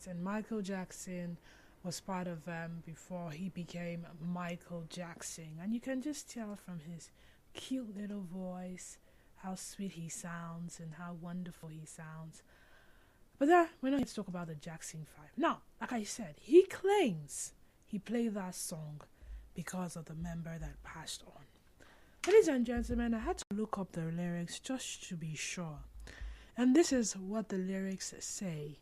right? And Michael Jackson was part of them before he became Michael Jackson. And you can just tell from his cute little voice how sweet he sounds and how wonderful he sounds. But we're not here to talk about the Jackson 5. Now, like I said, he claims he played that song because of the member that passed on. Ladies and gentlemen, I had to look up the lyrics just to be sure. And this is what the lyrics say.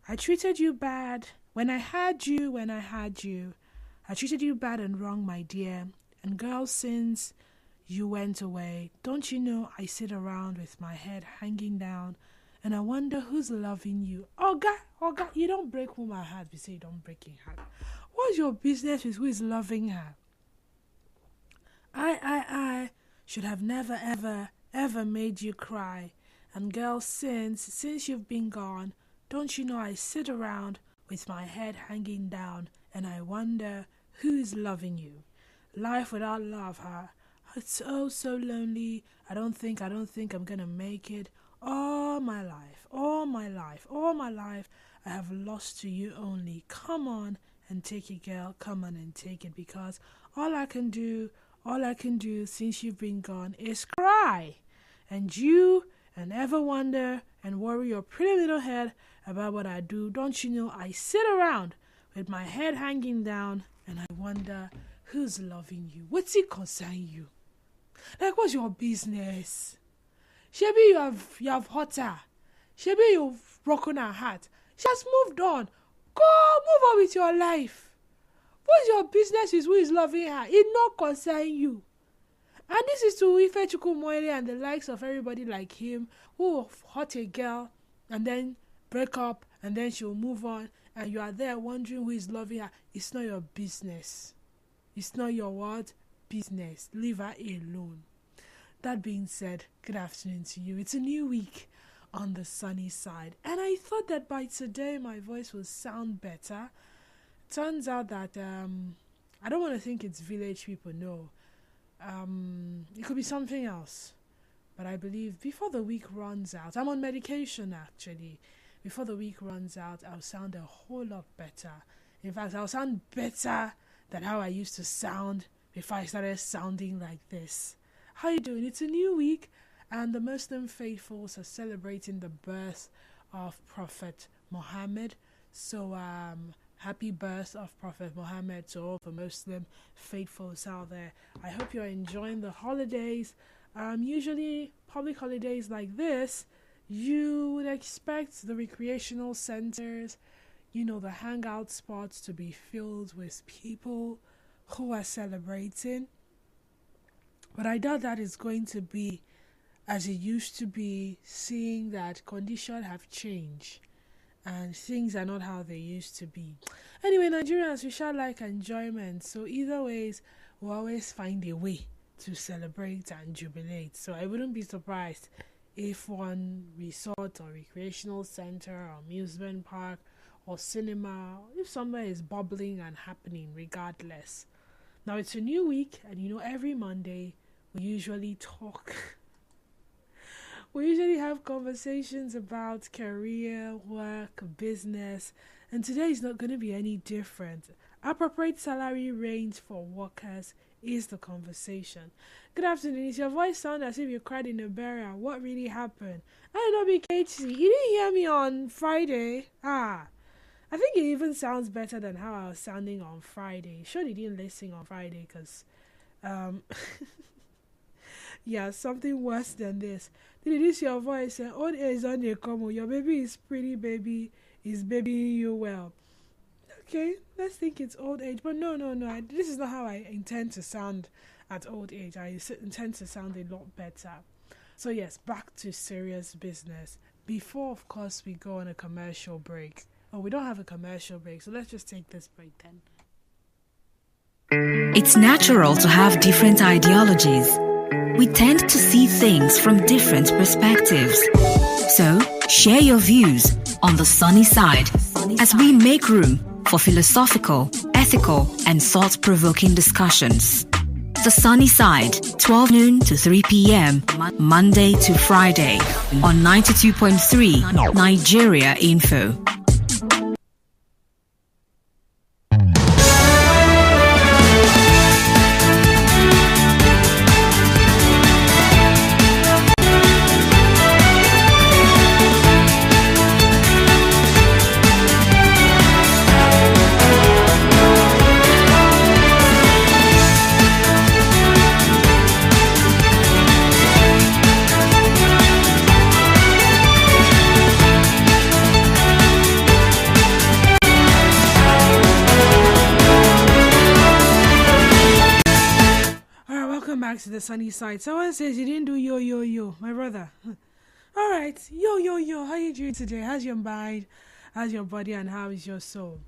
I treated you bad when I had you. I treated you bad and wrong, my dear. And girl, since you went away, don't you know I sit around with my head hanging down and I wonder who's loving you. Oh God, you don't break woman's heart. We say you don't break your heart. What's your business with who is loving her? I should have never, ever made you cry. And girl, since you've been gone, don't you know I sit around with my head hanging down and I wonder who is loving you. Life without love, huh? It's oh so lonely. I don't think I'm gonna make it. All my life, I have lost to you only. Come on and take it, girl. Come on and take it, because all I can do since you've been gone is cry. And ever wonder and worry your pretty little head about what I do. Don't you know I sit around with my head hanging down and I wonder who's loving you. What's it concern you? Like, what's your business? Shebi you have hurt her. Shebi you've broken her heart. She has moved on. Go move on with your life. What's your business with who is loving her? It not concern you. And this is to Ife Chukwumoele and the likes of everybody like him who hurt a girl and then break up and then she'll move on and you are there wondering who is loving her. It's not your business. It's not your what? Business. Leave her alone. That being said, good afternoon to you. It's a new week on the sunny side. And I thought that by today my voice will sound better. Turns out that I don't want to think it's village people, no. It could be something else. But I believe before the week runs out, I'm on medication actually. Before the week runs out, I'll sound a whole lot better. In fact, I'll sound better than how I used to sound before I started sounding like this. How you doing? It's a new week and the Muslim faithfuls are celebrating the birth of Prophet Muhammad. So happy birth of Prophet Muhammad to all the Muslim faithfuls out there. I hope you're enjoying the holidays. Usually public holidays like this, you would expect the recreational centers, the hangout spots to be filled with people who are celebrating. But I doubt that is going to be as it used to be, seeing that conditions have changed and things are not how they used to be. Anyway, Nigerians, we shall like enjoyment. So either ways, we'll always find a way to celebrate and jubilate. So I wouldn't be surprised if one resort or recreational center or amusement park or cinema, if somewhere is bubbling and happening regardless. Now it's a new week and every Monday we usually talk. We usually have conversations about career, work, business, and today is not going to be any different. Appropriate salary range for workers is the conversation. Good afternoon. Is your voice sound as if you cried in a burial? What really happened? I don't know, BKT. You didn't hear me on Friday. I think it even sounds better than how I was sounding on Friday. Sure, you didn't listen on Friday because, yeah, something worse than this. Did you see your voice? Old age is on your come. Your baby is pretty, baby is babying you well. Okay, let's think it's old age. But no. This is not how I intend to sound at old age. I intend to sound a lot better. So yes, back to serious business. Before, of course, we go on a commercial break. Oh, we don't have a commercial break, so let's just take this break then. It's natural to have different ideologies. We tend to see things from different perspectives. So, share your views on the sunny side as we make room for philosophical, ethical, and thought-provoking discussions. The Sunny Side, 12 noon to 3 p.m., Monday to Friday, on 92.3 Nigeria Info. back to the sunny side. Someone says you didn't do yo. My brother. All right. Yo. How you doing today? How's your mind? How's your body? And how is your soul?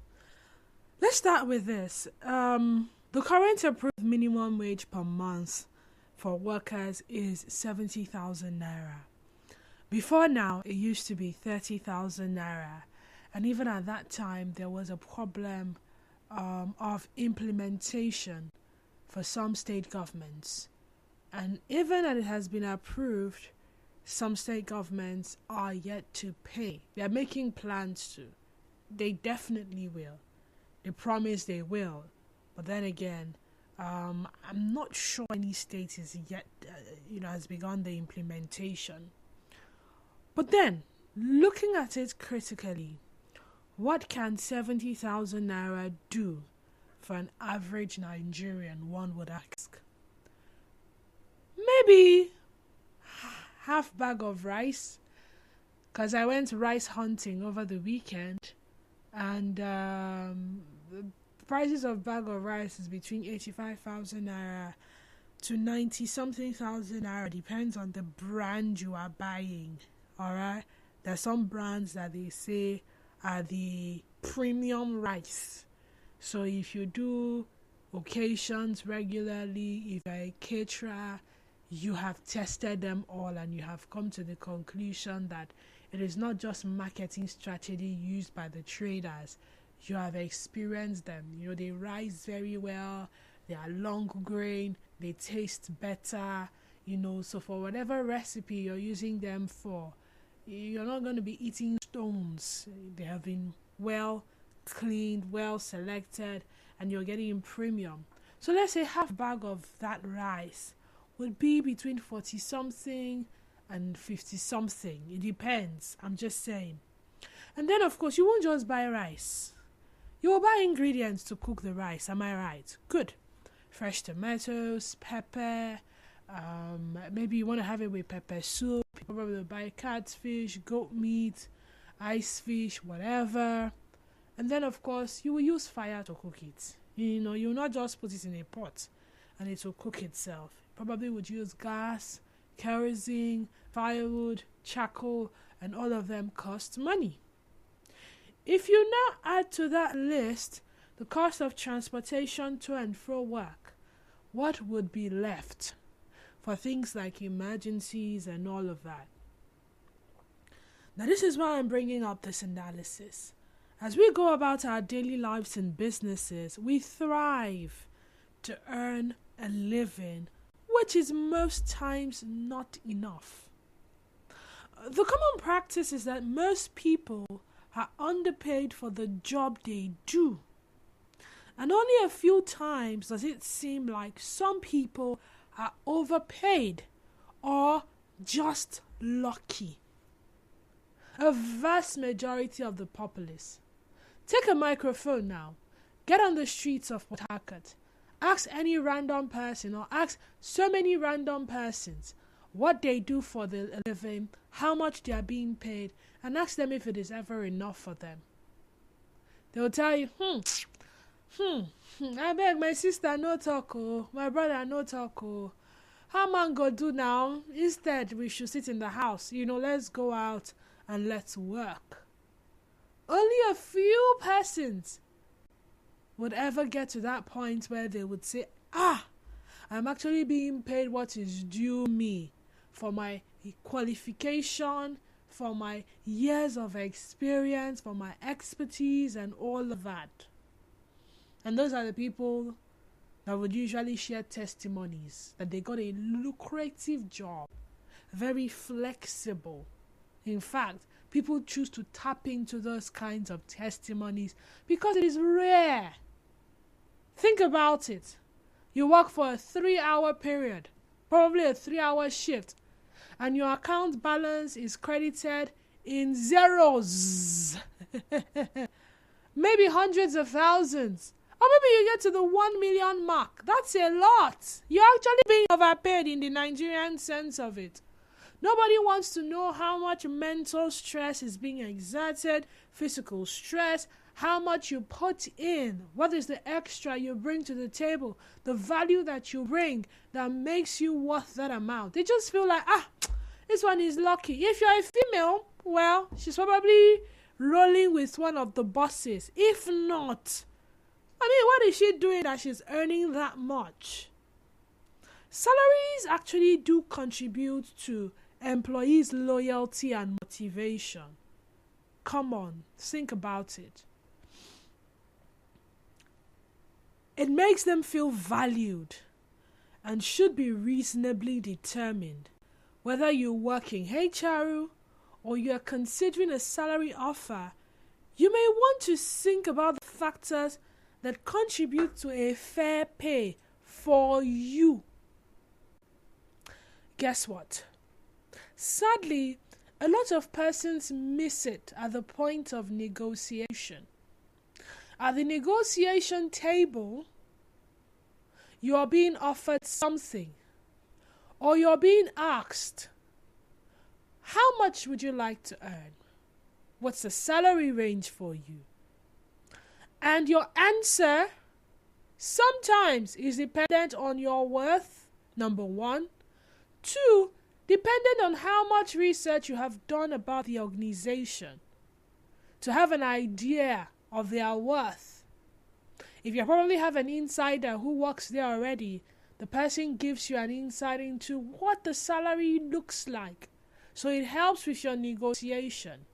Let's start with this. The current approved minimum wage per month for workers is 70,000 naira. Before now, it used to be 30,000 naira. And even at that time, there was a problem of implementation for some state governments. And even as it has been approved, some state governments are yet to pay. They are making plans to. They definitely will. They promise they will. But then again, I'm not sure any state is yet, has begun the implementation. But then, looking at it critically, what can 70,000 naira do for an average Nigerian, one would ask? Maybe half bag of rice, because I went rice hunting over the weekend, and the prices of bag of rice is between 85,000 naira to 90-something thousand naira, depends on the brand you are buying. Alright, there's some brands that they say are the premium rice. So if you do occasions regularly, if you're a caterer, you have tested them all and you have come to the conclusion that it is not just marketing strategy used by the traders. You have experienced them. They rise very well, they are long grain, they taste better, so for whatever recipe you're using them for, you're not going to be eating stones. They have been well cleaned, well selected, and you're getting premium. So let's say half bag of that rice would be between 40 something and 50 something. It depends. I'm just saying. And then of course you won't just buy rice. You will buy ingredients to cook the rice. Am I right? Good. Fresh tomatoes, pepper. Maybe you want to have it with pepper soup. You probably buy catfish, goat meat, ice fish, whatever. And then of course you will use fire to cook it. You will not just put it in a pot and it will cook itself. Probably would use gas, kerosene, firewood, charcoal, and all of them cost money. If you now add to that list the cost of transportation to and fro work, what would be left for things like emergencies and all of that? Now this is why I'm bringing up this analysis. As we go about our daily lives and businesses, we thrive to earn a living, which is most times not enough. The common practice is that most people are underpaid for the job they do. And only a few times does it seem like some people are overpaid or just lucky. A vast majority of the populace. Take a microphone now. Get on the streets of Port Harcourt. Ask any random person or ask so many random persons what they do for the living, how much they are being paid, and ask them if it is ever enough for them. They will tell you, I beg my sister no talk, my brother no talk, how man go do now? Instead, we should sit in the house. Let's go out and let's work. Only a few persons would ever get to that point where they would say, I'm actually being paid what is due me for my qualification, for my years of experience, for my expertise and all of that. And those are the people that would usually share testimonies that they got a lucrative job, very flexible. In fact, people choose to tap into those kinds of testimonies because it is rare. Think about it. You work for a 3-hour period, probably a 3-hour shift, and your account balance is credited in zeros. Maybe hundreds of thousands. Or maybe you get to the 1 million mark. That's a lot. You're actually being overpaid in the Nigerian sense of it. Nobody wants to know how much mental stress is being exerted physical stress, how much you put in, what is the extra you bring to the table, the value that you bring that makes you worth that amount. They just feel like, this one is lucky. If you're a female, well, she's probably rolling with one of the bosses. If not, what is she doing that she's earning that much? Salaries actually do contribute to employees' loyalty and motivation. Come on, think about it. It makes them feel valued and should be reasonably determined. Whether you're working HR or you're considering a salary offer, you may want to think about the factors that contribute to a fair pay for you. Guess what? Sadly, a lot of persons miss it at the point of negotiation. At the negotiation table, you are being offered something, or you're being asked, how much would you like to earn? What's the salary range for you? And your answer sometimes is dependent on your worth, number one. Two, dependent on how much research you have done about the organization to have an idea of their worth. If you probably have an insider who works there already, the person gives you an insight into what the salary looks like. So it helps with your negotiation.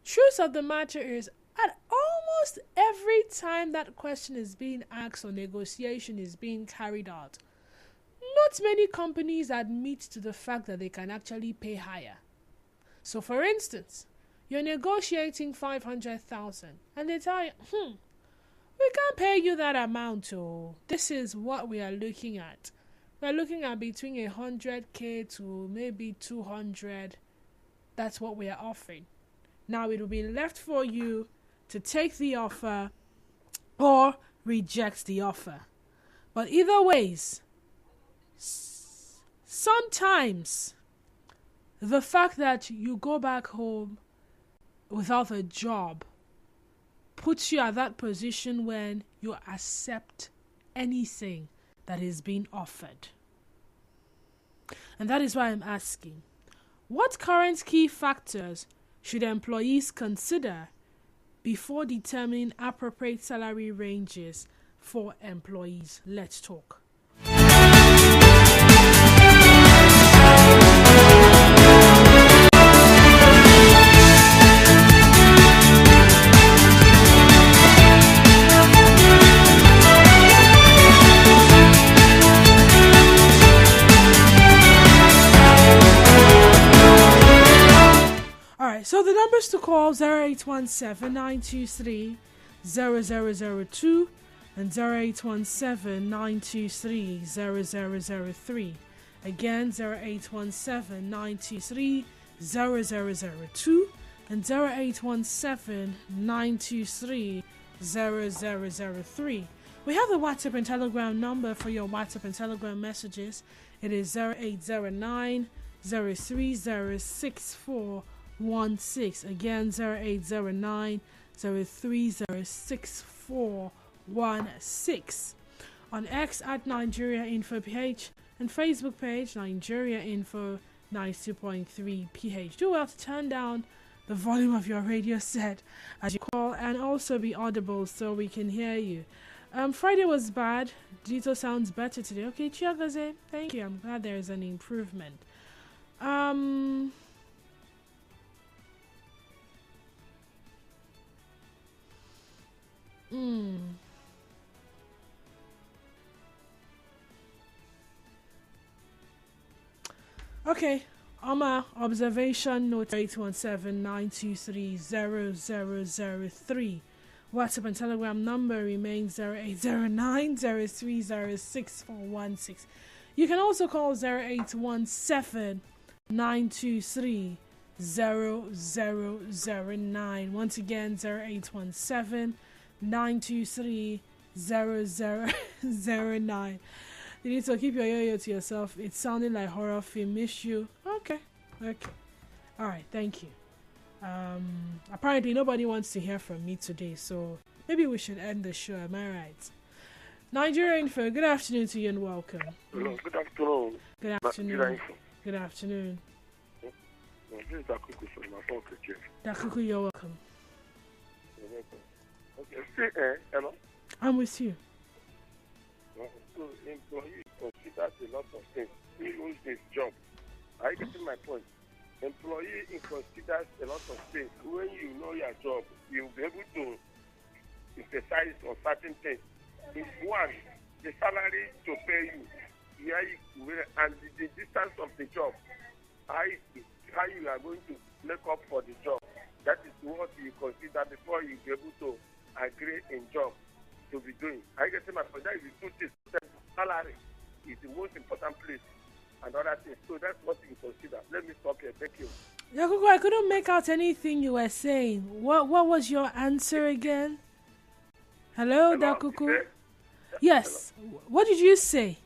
Truth of the matter is, at almost every time that question is being asked or negotiation is being carried out, not many companies admit to the fact that they can actually pay higher. So for instance, you're negotiating 500,000 and they tell you, we can't pay you that amount. Oh, this is what we are looking at. We're looking at between 100K to maybe 200. That's what we are offering. Now it will be left for you to take the offer or reject the offer. But either ways, sometimes the fact that you go back home without a job puts you at that position when you accept anything that is being offered. And that is why I'm asking, what current key factors should employees consider before determining appropriate salary ranges for employees? Let's talk. So the numbers to call 0817-923-0002 and 0817-923-0003. Again, 0817-923-0002 and 0817-923-0003. We have the WhatsApp and Telegram number for your WhatsApp and Telegram messages. It is 0809-0306416. Again, 0809-0306416. On X at Nigeria Info PH and Facebook page Nigeria Info 92.3 PH. Do well to turn down the volume of your radio set as you call and also be audible so we can hear you. Friday was bad. Dito sounds better today. Okay, Chiagaze, thank you. I'm glad there is an improvement. Okay, my observation note 817-923-0003. WhatsApp and Telegram number remains 0809-0306416. You can also call 0817-923-0009. Once again, 0817-923-0009. You need to keep your yo-yo to yourself. It's sounding like horror film. Miss you. Okay. Alright, thank you. Apparently nobody wants to hear from me today, so maybe we should end the show. Am I right? Nigeria Info, good afternoon to you and welcome. Hello, good afternoon. Good Nigeria afternoon. Info. Good afternoon. This is Dakuku from my phone, Jeff. Dakuku, you're welcome. Okay, hello. I'm with you. So, employee considers a lot of things. He loses his job. Are you getting my point? Employee considers a lot of things. When you know your job, you'll be able to emphasize on certain things. If one, the salary to pay you, and the distance of the job, how you are going to make up for the job. That is what you consider before you be able to agree in job to be doing. Are you getting my point? That is the two things. Salary is the most important place and other things. So that's what you consider. Let me stop here. Thank you. Dakuku, I couldn't make out anything you were saying. What was your answer again? Hello, Dakuku? Yes. What did you say?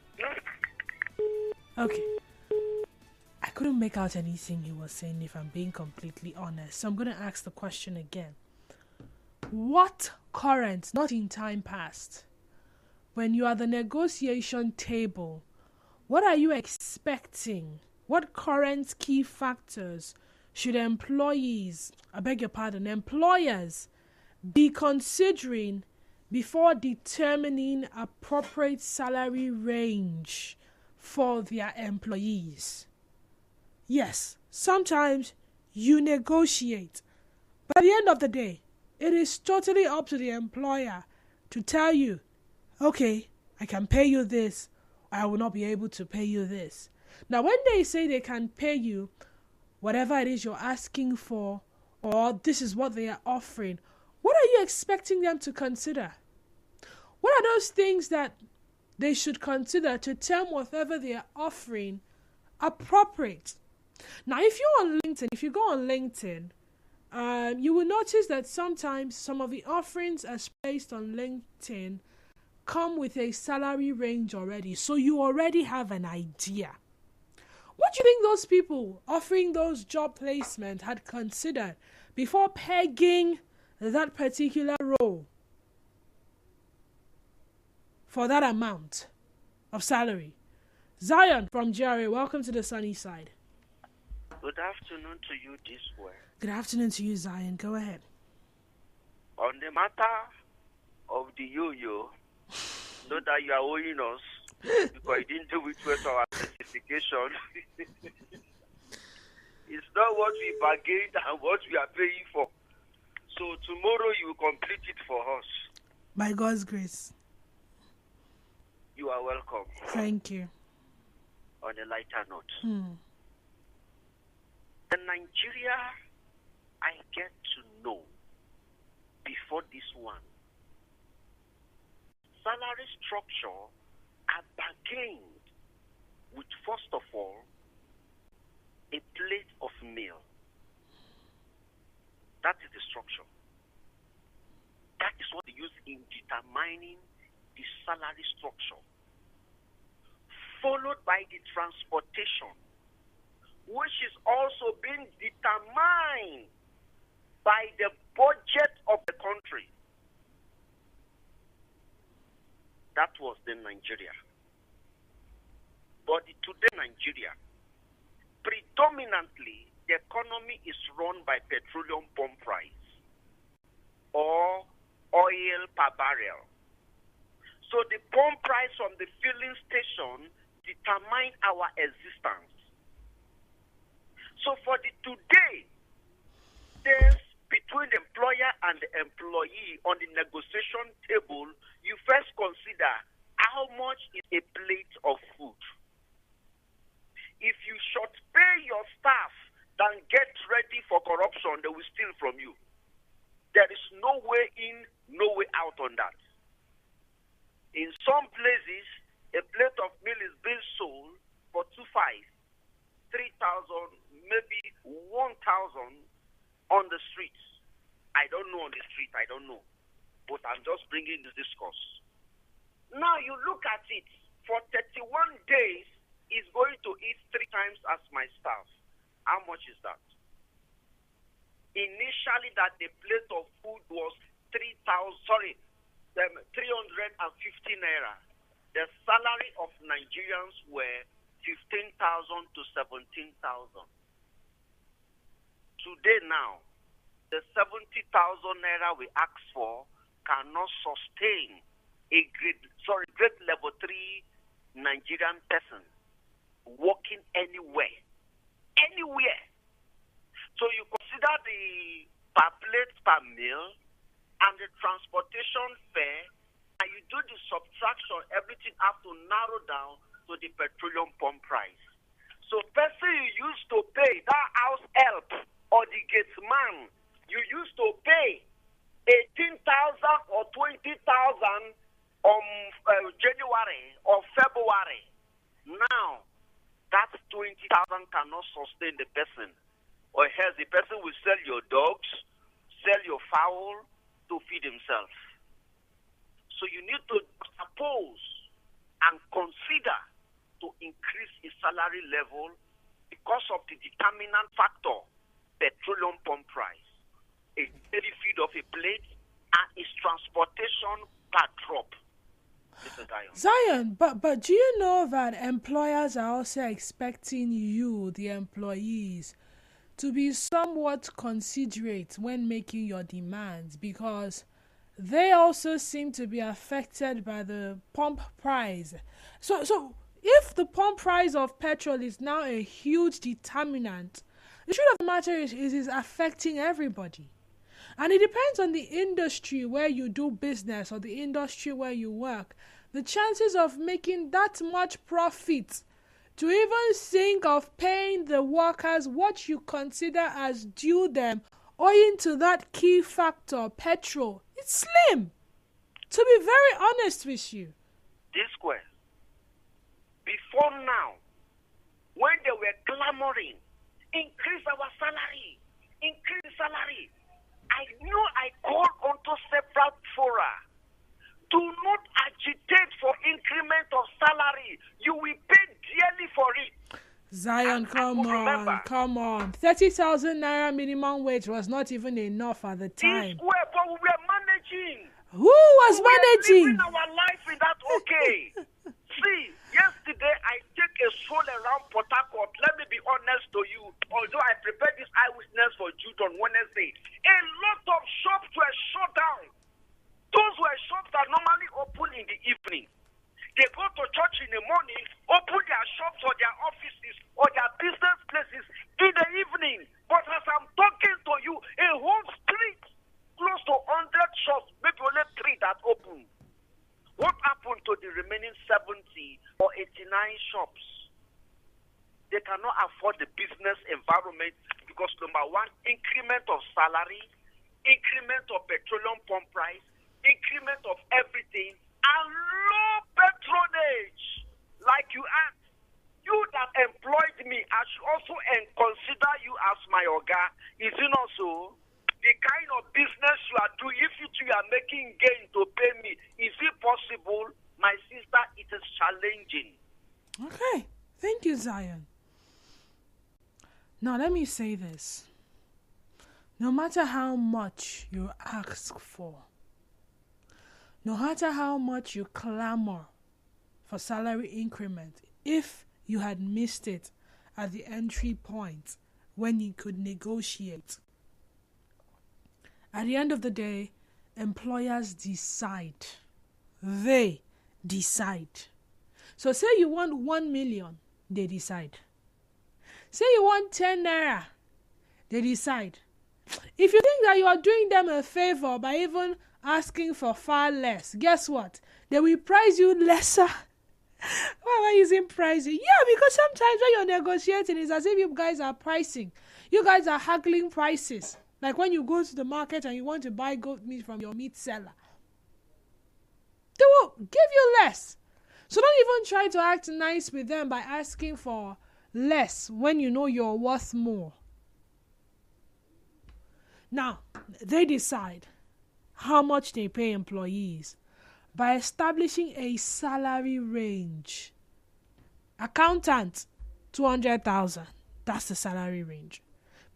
Okay. I couldn't make out anything you were saying, if I'm being completely honest. So I'm going to ask the question again. What current, not in time past, when you are at the negotiation table, what are you expecting? What current key factors should employers be considering before determining appropriate salary range for their employees? Yes, sometimes you negotiate, but at the end of the day, it is totally up to the employer to tell you, okay, I can pay you this, I will not be able to pay you this. Now, when they say they can pay you whatever it is you're asking for, or this is what they are offering, what are you expecting them to consider? What are those things that they should consider to term whatever they are offering appropriate? Now, if you go on LinkedIn, you will notice that sometimes some of the offerings as placed on LinkedIn come with a salary range already, so you already have an idea. What do you think those people offering those job placements had considered before pegging that particular role for that amount of salary? Zion from GRA, welcome to the sunny side. Good afternoon to you this way. Good afternoon to you, Zion. Go ahead. On the matter of the yo-yo, know that you are owing us because you didn't do it with our certification. It's not what we bargained and what we are paying for. So tomorrow you will complete it for us. By God's grace. You are welcome. Thank you. On a lighter note. In Nigeria, I get to know before this one, salary structure are bargained with, first of all, a plate of meal. That is the structure. That is what they use in determining the salary structure. Followed by the transportation, which is also being determined by the budget of the country. That was then Nigeria. But today Nigeria, predominantly the economy is run by petroleum pump price or oil per barrel. So the pump price from the filling station determine our existence. So for the today, there's between the employer and the employee on the negotiation table, you first consider how much is a plate of food. If you should pay your staff, then get ready for corruption, they will steal from you. There is no way in, no way out on that. In some places, a plate of meal is being sold for 2,500, 3,000, maybe 1,000 on the streets. I don't know on the street, I don't know. But I'm just bringing this discourse. Now you look at it, for 31 days, he's going to eat 3 times as my staff. How much is that? initially that the plate of food was 350 naira. The salary of Nigerians were 15,000 to 17,000. Today now, the 70,000 naira we ask for cannot sustain a grade level 3 Nigerian person working anywhere. So you consider the per plate per meal and the transportation fare, and you do the subtraction, everything have to narrow down to the petroleum pump price. So person you used to pay, that house help or the gate man, you used to pay 18,000 or 20,000 on January or February. Now, that 20,000 cannot sustain the person. Or else the person will sell your dogs, sell your fowl to feed himself. So you need to suppose and consider to increase his salary level because of the determinant factor, petroleum pump price, a daily feed of a plate, and its transportation per drop. Zion, but do you know that employers are also expecting you, the employees, to be somewhat considerate when making your demands, because they also seem to be affected by the pump price. So if the pump price of petrol is now a huge determinant, the truth of the matter is it is affecting everybody. And it depends on the industry where you do business or the industry where you work. The chances of making that much profit to even think of paying the workers what you consider as due them owing to that key factor, petrol, it's slim. To be very honest with you. This square, before now, when they were clamoring, increase our salary, I knew I called onto several fora. Do not agitate for increment of salary. You will pay dearly for it. Zion, come on. 30,000 naira minimum wage was not even enough at the time. But we were managing. Who was managing? We were living our life in that okay. See, yesterday I take a stroll around Port Harcourt. Let me be honest to you. Although I prepared this eyewitness for Jude on Wednesday, a lot of shops were shut down. Those were shops that normally open in the evening. They go to church in the morning, open their shops or their offices or their business places in the evening. But as I'm talking to you, a whole street, close to 100 shops, maybe only 3 that open. What happened to the remaining 70 or 89 shops? They cannot afford the business environment because, number one, increment of salary, increment of petroleum pump price, increment of everything, and low patronage. Like you asked, you that employed me, I should also consider you as my oga. Is it not so? The kind of business you are doing, if you are making gain to pay me, is it possible? My sister, it is challenging. Okay. Thank you, Zion. Now, let me say this. No matter how much you ask for, no matter how much you clamor for salary increment, if you had missed it at the entry point when you could negotiate, at the end of the day, employers decide. They decide. So say you want 1 million, they decide. Say you want 10 naira, they decide. If you think that you are doing them a favor by even asking for far less, guess what? They will price you lesser. Why am I using pricing? Yeah, because sometimes when you're negotiating, it's as if you guys are pricing. You guys are haggling prices. Like when you go to the market and you want to buy goat meat from your meat seller. They will give you less. So don't even try to act nice with them by asking for less when you know you're worth more. Now, they decide how much they pay employees by establishing a salary range. Accountant, 200,000. That's the salary range.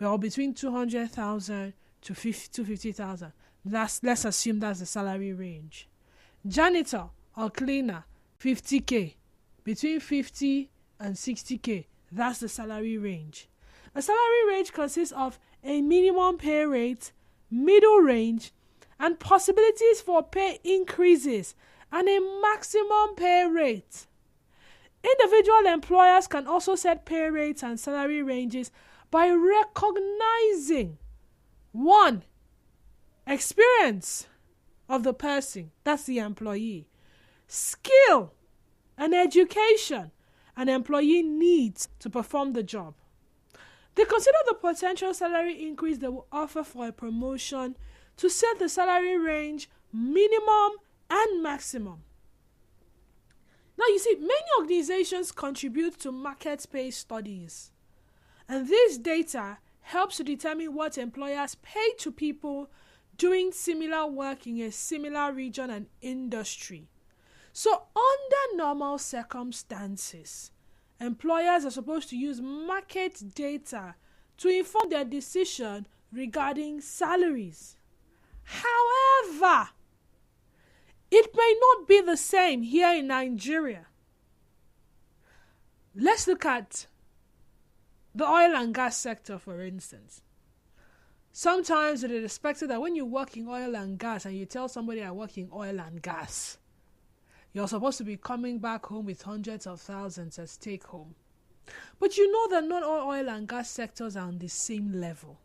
or between 200,000 to 250,000. Let's assume that's the salary range. Janitor or cleaner, 50K, between 50 and 60K. That's the salary range. A salary range consists of a minimum pay rate, middle range, and possibilities for pay increases, and a maximum pay rate. Individual employers can also set pay rates and salary ranges by recognizing 1. Experience of the person, that's the employee, skill and education an employee needs to perform the job. They consider the potential salary increase they will offer for a promotion to set the salary range, minimum and maximum. Now you see, many organizations contribute to market pay studies, and this data helps to determine what employers pay to people doing similar work in a similar region and industry. So under normal circumstances, employers are supposed to use market data to inform their decision regarding salaries. However, it may not be the same here in Nigeria. Let's look at the oil and gas sector, for instance. Sometimes it is expected that when you work in oil and gas and you tell somebody I work in oil and gas, you're supposed to be coming back home with hundreds of thousands as take home. But you know that not all oil and gas sectors are on the same level.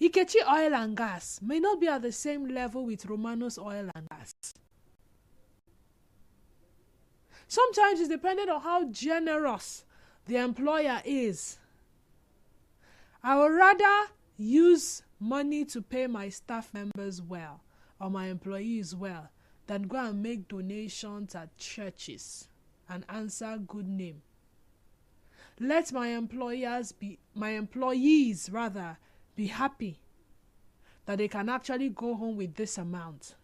Ikechi Oil and Gas may not be at the same level with Romanos Oil and Gas. Sometimes it's dependent on how generous the employer is. I would rather use money to pay my staff members well or my employees well than go and make donations at churches and answer good name. Let my employees be happy that they can actually go home with this amount.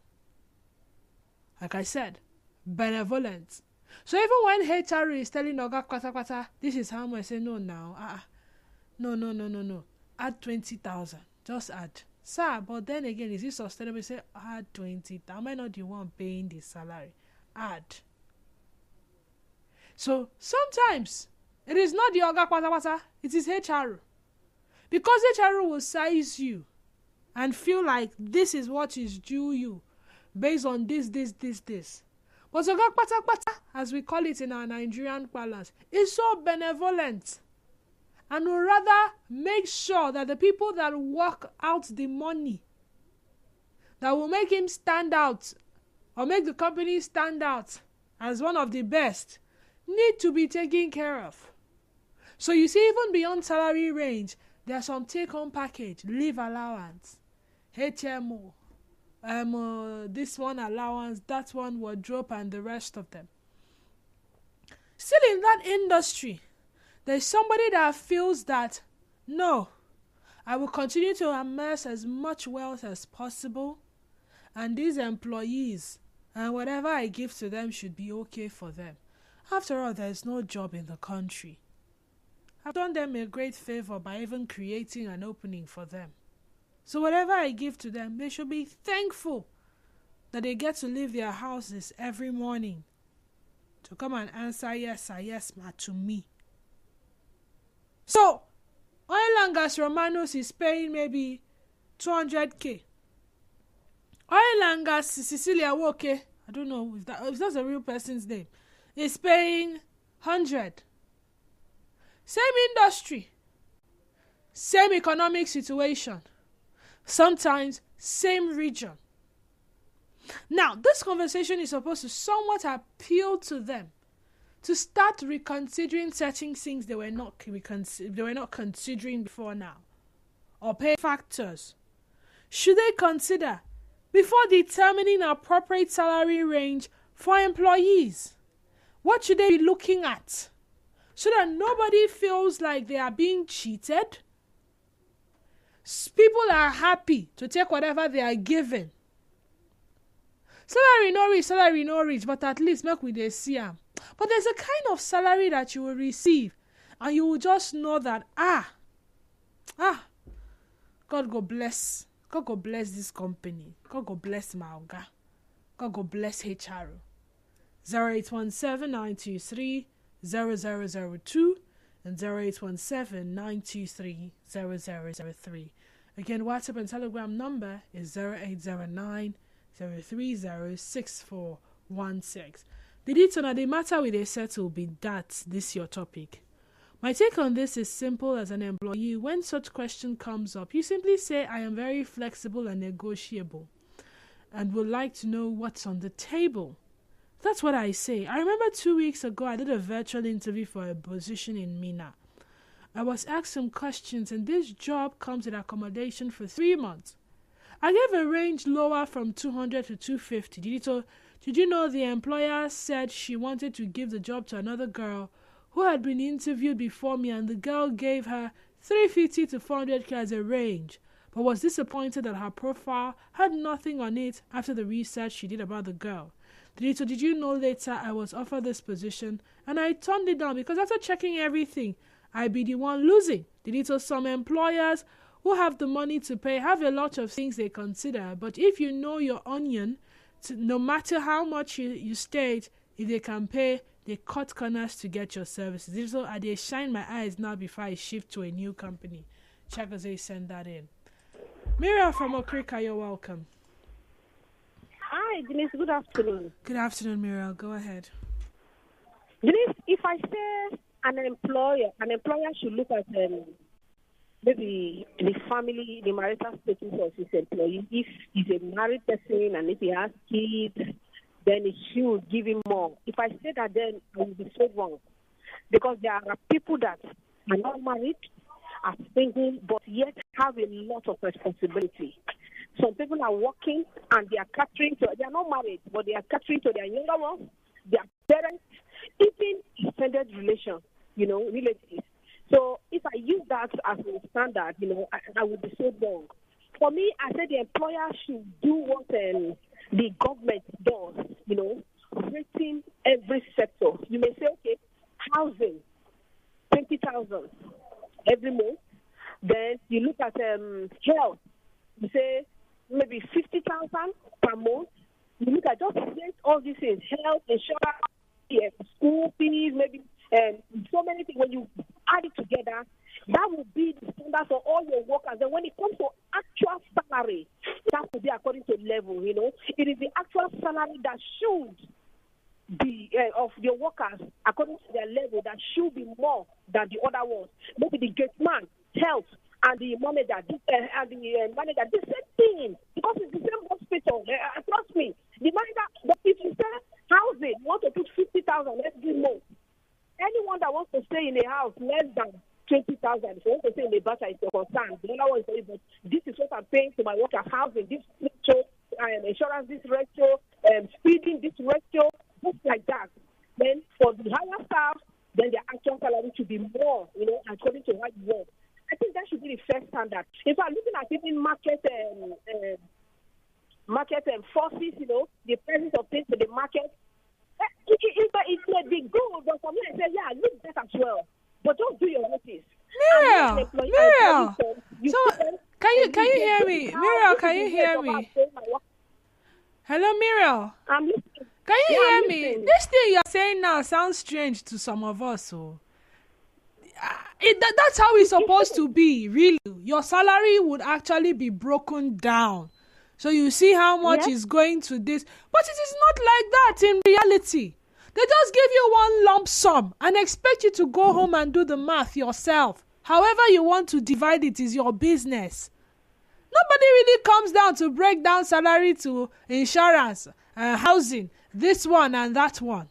Like I said, benevolent. So even when HR is telling Oga kwata, this is how much, I say no now. No. Add 20,000. Just add. Sir, but then again, is it sustainable? Say add 20,000. Am I not the one paying the salary? Add. So sometimes it is not the Oga kwata, it is HR. Because HR will size you and feel like this is what is due you based on this. But Oga kwata, as we call it in our Nigerian parlance, is so benevolent and will rather make sure that the people that work out the money that will make him stand out or make the company stand out as one of the best need to be taken care of. So you see, even beyond salary range, there's some take-home package, leave allowance, HMO, this one allowance, that one wardrobe, and the rest of them. Still in that industry, there's somebody that feels that, no, I will continue to amass as much wealth as possible, and these employees and whatever I give to them should be okay for them. After all, there's no job in the country. I've done them a great favor by even creating an opening for them. So whatever I give to them, they should be thankful that they get to leave their houses every morning to come and answer yes ma to me. So Oil and Gas Romanos is paying maybe 200K. Oil and Gas Cecilia Woke, I don't know if that's a real person's name, is paying 100. Same industry, same economic situation, sometimes same region. Now, this conversation is supposed to somewhat appeal to them to start reconsidering certain things they were not considering before now, or pay factors should they consider before determining appropriate salary range for employees. What should they be looking at so that nobody feels like they are being cheated? People are happy to take whatever they are given. Salary no reach, but at least make we dey see am. But there's a kind of salary that you will receive and you will just know that, God go bless. God go bless this company. God go bless my Oga. God go bless HR. 0817-923-0002 and 0817-923-0003. Again, WhatsApp and Telegram number is 0809-030-6416. The matter with a settle be that this your topic. My take on this is simple as an employee. When such question comes up, you simply say, I am very flexible and negotiable and would like to know what's on the table. That's what I say. I remember 2 weeks ago, I did a virtual interview for a position in Mina. I was asked some questions, and this job comes with accommodation for 3 months. I gave a range lower from 200 to 250. Did you know the employer said she wanted to give the job to another girl who had been interviewed before me, and the girl gave her 350 to 400k as a range, but was disappointed that her profile had nothing on it after the research she did about the girl. Did you know later I was offered this position and I turned it down because after checking everything, I'd be the one losing. Some employers who have the money to pay have a lot of things they consider, but if you know your onion, no matter how much you state, if they can pay, they cut corners to get your services. So I they shine my eyes now before I shift to a new company. Chakaze send that in. Miriam from Okrika, you're welcome. Hi, Denise. Good afternoon. Good afternoon, Miriam. Go ahead. Denise, if I say an employer should look at maybe the family, the marital status of his employee. If he's a married person and if he has kids, then he should give him more. If I say that, then I will be so wrong. Because there are people that are not married, are single, but yet have a lot of responsibility. Some people are working and they are they are not married, but they are catering to their younger ones, their parents, even extended relatives. So if I use that as a standard, I would be so wrong. For me, I said the employer should do what the government does, rating every sector. You may say, okay, housing, 20,000 every month. Then you look at health, you say maybe 50,000 per month. You look at just all these things, health, insurance, school fees, maybe so many things. When you add it together, that will be the standard for all your workers. And when it comes to actual salary, it has to be according to level, It is the actual salary that should be of your workers according to their level that should be more than the other ones. Maybe the gate man, health, and the manager, the same thing, because it's the same hospital. Trust me, the manager. But if you say housing, you want to put 50,000 every month. Anyone that wants to stay in a house less than 20,000, if you want to stay in a batcher, it's your concern. The other one is, but this is what I'm paying to my workers, housing, this ratio, insurance, this ratio, feeding, this ratio, just like that. Then for the higher staff, then their actual salary should be more, according to what you want. I think that should be the first standard. In fact, looking at even market forces, the presence of things in the market, it may be good, but for me, I say, yeah, look that as well. But don't do your notice. Miriam. So, can you hear me? Miriam, can you hear me? Hello, Miriam. I'm listening. Can you hear me? This thing you're saying now sounds strange to some of us. So, that's how it's supposed to be, really. Your salary would actually be broken down. So you see how much is going to this. But it is not like that in reality. They just give you one lump sum and expect you to go home and do the math yourself. However you want to divide it is your business. Nobody really comes down to break down salary to insurance, housing, this one and that one.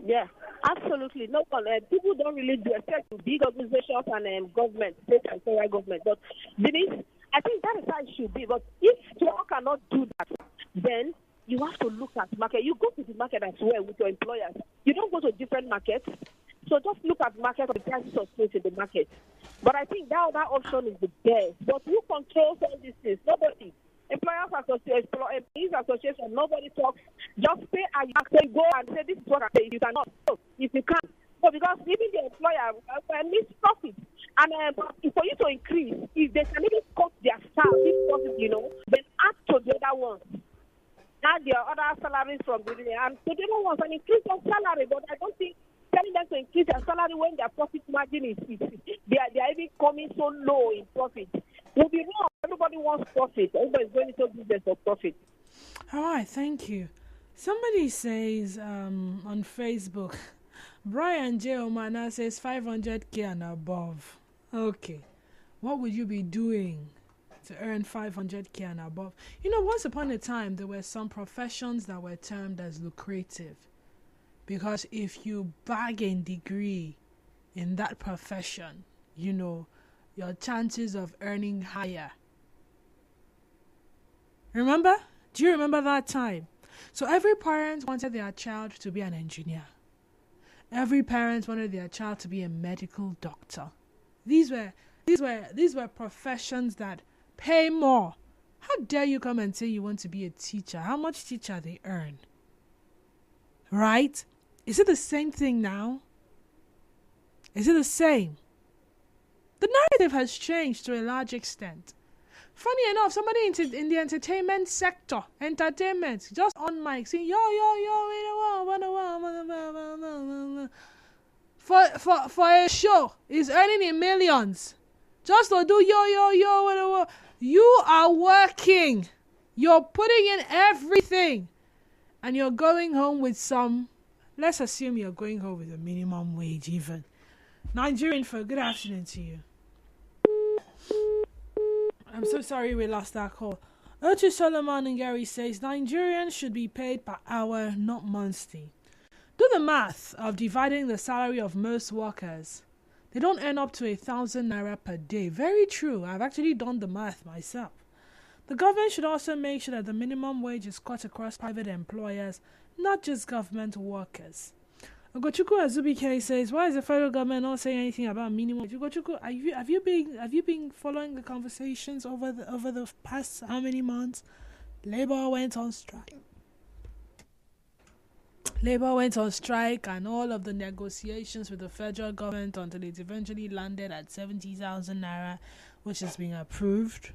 Yeah, absolutely. No one. People don't really do, except big organizations and government, state and federal government. But Denise, I think that is how it should be. But if you cannot do that, then you have to look at the market. You go to the market as well with your employers. You don't go to different markets. So just look at the market, the prices of things in the market. But I think that option is the best. But who controls all these things? Nobody. Employers association, nobody talks. Just pay and you can go and say, this is what I pay. You cannot. So if you can't, So because even the employer needs profit. And for you to increase, if they can even cut their staff, this profit, then add to the other ones. Add their other salaries from the and to the other ones and increase their salary. But I don't think telling them to increase their salary when their profit margin is they are even coming so low in profit will be wrong. Everybody wants profit. Everybody's going into business for profit. All right, thank you. Somebody says on Facebook, Brian J. Omana says 500K and above. Okay, what would you be doing to earn 500K and above? Once upon a time, there were some professions that were termed as lucrative. Because if you bag a degree in that profession, your chances of earning higher. Remember? Do you remember that time? So every parent wanted their child to be an engineer. Every parent wanted their child to be a medical doctor. These were professions that pay more. How dare you come and say you want to be a teacher? How much teacher they earn? Right? Is it the same thing now? Is it the same? The narrative has changed to a large extent. Funny enough, somebody in the entertainment sector, just on mic, saying, yo, for a show, is earning in millions. Just to do yo. You are working. You're putting in everything. And you're going home with some, let's assume you're going home with a minimum wage even. Nigerian for good afternoon to you. I'm so sorry we lost that call. Ochu Solomon and Gary says Nigerians should be paid per hour, not monthly. Do the math of dividing the salary of most workers. They don't earn up to 1,000 naira per day. Very true. I've actually done the math myself. The government should also make sure that the minimum wage is cut across private employers, not just government workers. Ogochukwu Azubike says, why is the federal government not saying anything about minimum wage? Ogochukwu, have you been following the conversations over the past how many months? Labour went on strike. And all of the negotiations with the federal government until it eventually landed at 70,000 naira, which has been approved.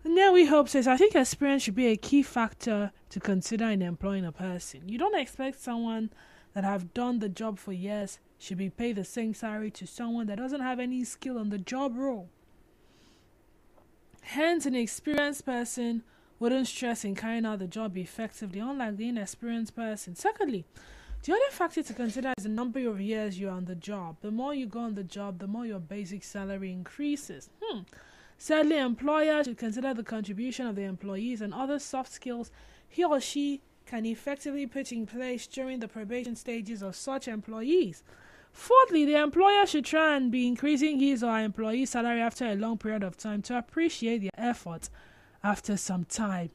And then we hope says, I think experience should be a key factor to consider in employing a person. You don't expect someone that have done the job for years should be paid the same salary to someone that doesn't have any skill on the job role. Hence, an experienced person wouldn't stress in carrying out the job effectively, unlike the inexperienced person. Secondly, the other factor to consider is the number of years you're on the job. The more you go on the job, the more your basic salary increases. Sadly, employers should consider the contribution of the employees and other soft skills he or she can effectively put in place during the probation stages of such employees. Fourthly, the employer should try and be increasing his or her employee's salary after a long period of time to appreciate their efforts after some time.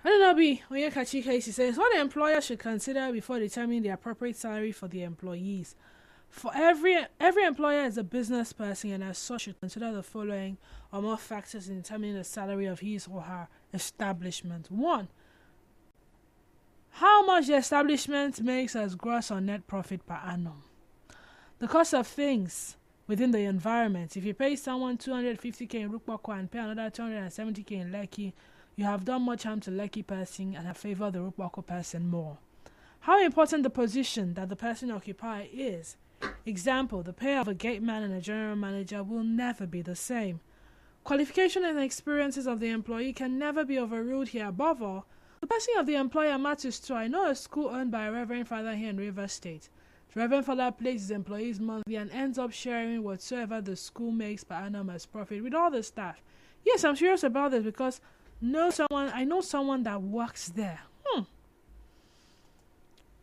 Anunabi Onyekachi Casey says, what the employer should consider before determining the appropriate salary for the employees. For every employer is a business person and as such should consider the following or more factors in determining the salary of his or her establishment. 1. How much the establishment makes as gross or net profit per annum. The cost of things within the environment. If you pay someone 250k in Rukpoko and pay another 270k in Lekki, you have done much harm to Lekki person and have favored the Rukpoko person more. How important the position that the person occupies is. Example, the pay of a gate man and a general manager will never be the same. Qualification and experiences of the employee can never be overruled here. Above all, the person of the employer matters too. I know a school owned by a Reverend Father here in Rivers State. The Reverend Father pays his employees monthly and ends up sharing whatsoever the school makes per annum as profit with all the staff. Yes, I'm serious about this because I know someone that works there.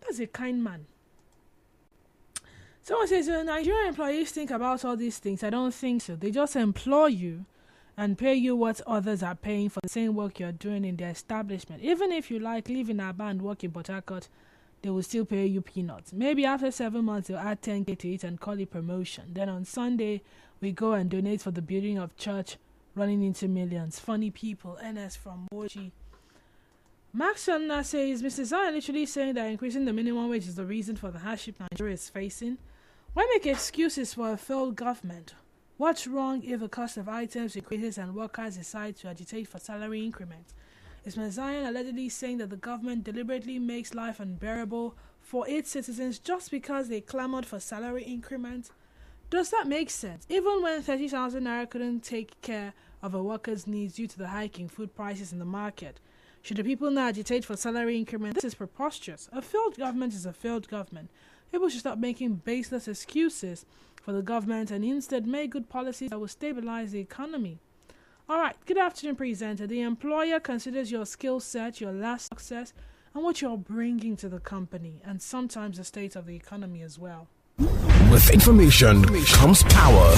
That's a kind man. Someone says, Nigerian employees think about all these things. I don't think so. They just employ you and pay you what others are paying for the same work you're doing in their establishment. Even if you live in Aba and work in Port Harcourt, they will still pay you peanuts. Maybe after 7 months, they'll add 10k to it and call it promotion. Then on Sunday, we go and donate for the building of church, running into millions. Funny people. NS from Moji. Maxon says, Mr. Zion literally saying that increasing the minimum wage is the reason for the hardship Nigeria is facing. Why make excuses for a failed government? What's wrong if the cost of items increases and workers decide to agitate for salary increments? Is Mr. Zion allegedly saying that the government deliberately makes life unbearable for its citizens just because they clamored for salary increments? Does that make sense? Even when 30,000 naira couldn't take care of a worker's needs due to the hiking food prices in the market, should the people now agitate for salary increment? This is preposterous. A failed government is a failed government. People should stop making baseless excuses for the government and instead make good policies that will stabilize the economy. Alright, good afternoon, presenter. The employer considers your skill set, your last success, and what you're bringing to the company, and sometimes the state of the economy as well. With information comes power.